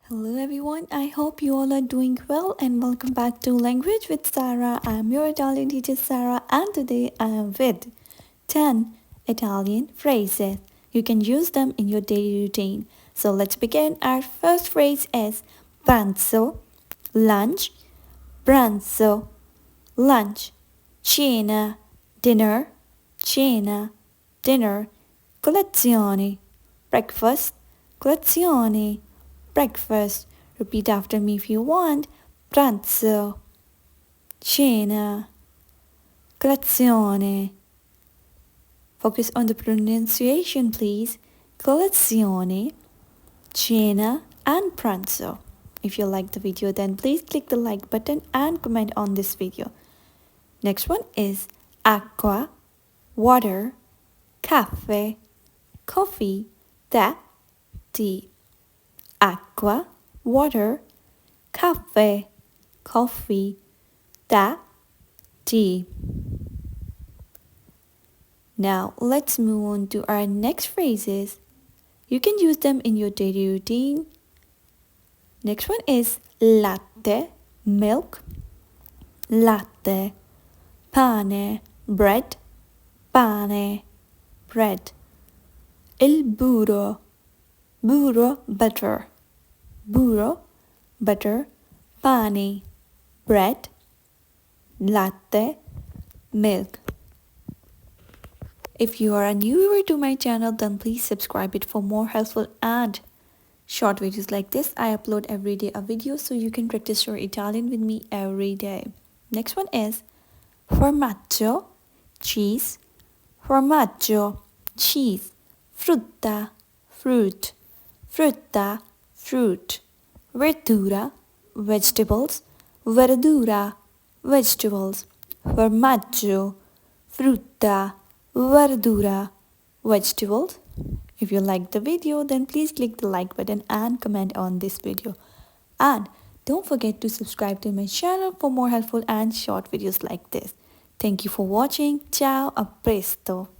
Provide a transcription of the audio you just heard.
Hello everyone, I hope you all are doing well and welcome back to Language with Sarah. I am your Italian teacher Sarah and today I am with 10 Italian phrases. You can use them in your daily routine. So let's begin. Our first phrase is pranzo, lunch, pranzo, lunch, cena, dinner, cena, dinner, colazione, breakfast, colazione, breakfast. Repeat after me if you want. Pranzo, cena, colazione. Focus on the pronunciation, please. Colazione, cena, and pranzo. If you like the video, then please click the like button and comment on this video. Next one is acqua, water, caffè, coffee, tea. Acqua, water, caffè, coffee, tea. Now let's move on to our next phrases. You can use them in your daily routine. Next one is latte, milk, latte, pane, bread, pane, bread. Il burro, burro, butter, burro, butter, pane, bread, latte, milk. If you are a new viewer to my channel, then please subscribe it for more helpful and short videos like this. I upload every day a video so you can practice your Italian with me every day. Next one is formaggio, cheese, formaggio, cheese, frutta, fruit, frutta, fruit, verdura, vegetables, verdura, vegetables, formaggio, frutta, verdura, vegetables. If you like the video, then please click the like button and comment on this video. And don't forget to subscribe to my channel for more helpful and short videos like this. Thank you for watching. Ciao, a presto.